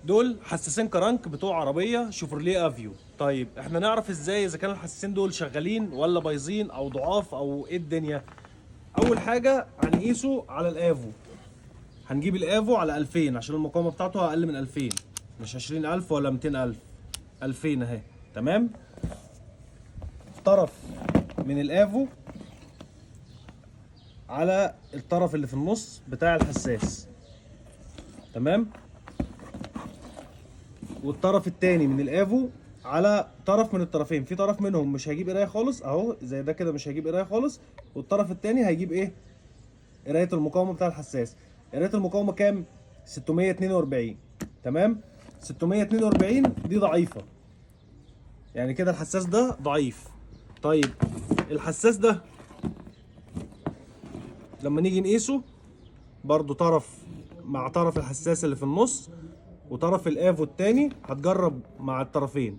دول حساسين كرنك بتوع عربيه شيفروليه افيو. طيب احنا نعرف ازاي اذا كان الحساسين دول شغالين ولا بايظين او ضعاف او ايه الدنيا؟ اول حاجه هنقيسه على الافو. هنجيب الافو على 2000 عشان المقاومه بتاعته اقل من 2000، مش 20000 ولا 200000، 2000 اهي. تمام. طرف من الافو على الطرف اللي في النص بتاع الحساس. تمام. والطرف التاني من الافو على طرف من الطرفين، في طرف منهم مش هيجيب قرايه خالص اهو زي ده كده، مش هيجيب قرايه خالص، والطرف التاني هيجيب ايه؟ قرايه المقاومه بتاع الحساس. قرايه المقاومه كام؟ 642. تمام. 642 دي ضعيفه، يعني كده الحساس ده ضعيف. طيب الحساس ده لما نيجي نقيسه برضو طرف مع طرف الحساس اللي في النص وطرف الافو التاني، هتجرب مع الطرفين.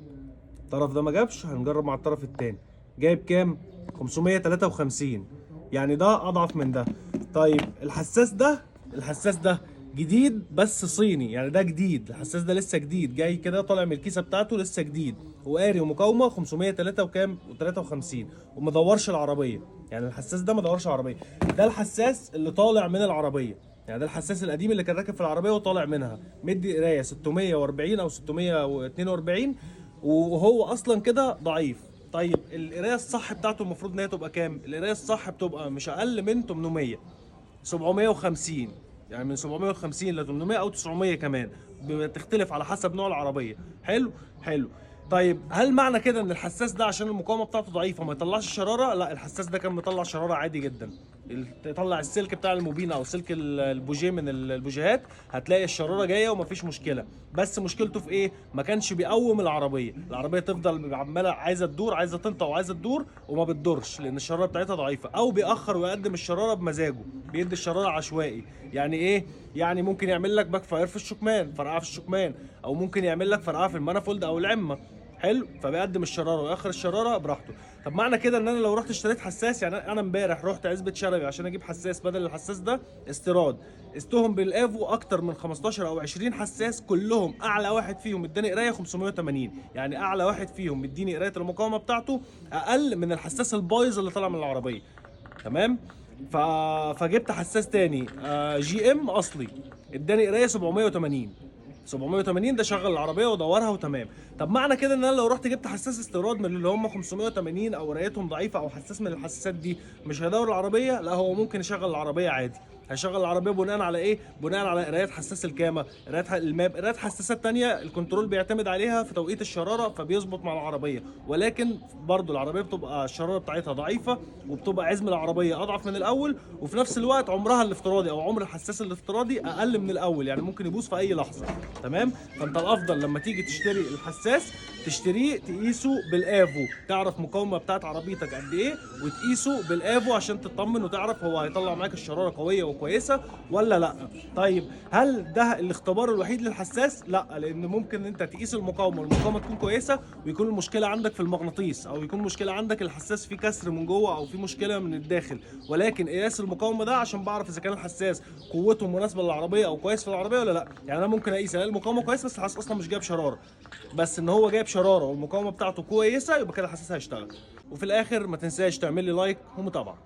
الطرف ده ما جابش، هنجرب مع الطرف التاني. جايب كام؟ 553، يعني ده اضعف من ده. طيب الحساس ده جديد بس صيني، يعني ده جديد، الحساس ده لسه جديد جاي كده طالع من الكيسه بتاعته لسه جديد، وقاري ومقاومه 503 وكام و53، ومدورش العربيه. يعني الحساس ده مدورش العربيه، ده الحساس اللي طالع من العربيه. يعني ده الحساس القديم اللي كان راكب في العربيه وطالع منها، مدي قرايه 640 او 642، وهو اصلا كده ضعيف. طيب القرايه الصح بتاعته المفروض ان هي تبقى كام؟ القرايه الصح بتبقى مش اقل من 800، 750، يعني من 750 ل 800 او 900 كمان، بتختلف على حسب نوع العربيه. حلو. حلو. طيب هل معنى كده ان الحساس ده عشان المقاومه بتاعته ضعيفه ما يطلعش شراره؟ لا، الحساس ده كان مطلع شراره عادي جدا. تطلع السلك بتاع الموبينه او سلك البوجيه من البوجيهات، هتلاقي الشراره جايه ومفيش مشكله. بس مشكلته في ايه؟ ما كانش بيقوم العربيه تفضل عماله عايزه تدور، عايزه تنطق وعايزه تدور وما بتدورش لان الشراره بتاعتها ضعيفه، او بيأخر ويقدم الشراره بمزاجه، بيدي الشراره عشوائي. يعني ايه؟ يعني ممكن يعمل لك باك فاير في الشكمان، فرقعه في الشكمان، او ممكن يعمل لك فرقعه في المانيفولد او العمه. حلو. فبيقدم الشراره ويأخر الشراره براحته. طب معنى كده ان انا لو رحت اشتريت حساس، يعني انا امبارح رحت عزبة شلبي عشان اجيب حساس بدل الحساس ده استيراد، استهم بالافو اكتر من 15 او 20 حساس، كلهم اعلى واحد فيهم اداني قرايه 580، يعني اعلى واحد فيهم مديني قرايه المقاومه بتاعته اقل من الحساس البايظ اللي طالع من العربيه. تمام. ف... فجبت حساس تاني جي ام اصلي، اداني قرايه 780. 780 ده شغل العربيه ودورها وتمام. طب معنى كده ان انا لو رحت جبت حساس استيراد من اللي هم 580 او قرايتهم ضعيفه او حساس من الحساسات دي، مش هيدور العربيه؟ لا، هو ممكن يشغل العربيه عادي. هيشغل العربيه بناء على ايه؟ بناء على قرايات حساس الكامه، قرايات الماب، قرايات حساسات تانية الكنترول بيعتمد عليها في توقيت الشراره، فبيظبط مع العربيه. ولكن برضو العربيه بتبقى الشراره بتاعتها ضعيفه، وبتبقى عزم العربيه اضعف من الاول، وفي نفس الوقت عمرها الافتراضي او عمر الحساس الافتراضي اقل من الاول، يعني ممكن يبوظ في اي لحظه. تمام. فانت الافضل لما تيجي تشتري الحساس تشتريه تقيسه بالافو، تعرف مقاومه بتاعت عربيتك قد ايه، وتقيسه بالافو عشان تطمن وتعرف هو هيطلع معاك الشراره قويه وكويسه ولا لا. طيب هل ده الاختبار الوحيد للحساس؟ لا، لان ممكن انت تقيس المقاومه والمقاومه تكون كويسه ويكون المشكله عندك في المغناطيس، او يكون مشكله عندك الحساس فيه كسر من جوه او فيه مشكله من الداخل. ولكن قياس المقاومه ده عشان بعرف اذا كان الحساس قوته مناسبه للعربيه او كويس في العربيه ولا لا. يعني انا ممكن اقيس الاقي المقاومه كويسه بس الحساس اصلا مش جايب شراره، بس ان هو جايب شراره والمقاومه بتاعته كويسه يبقى كده الحساس هيشتغل. وفي الاخر ما تنساش تعمل لي لايك ومتابعه.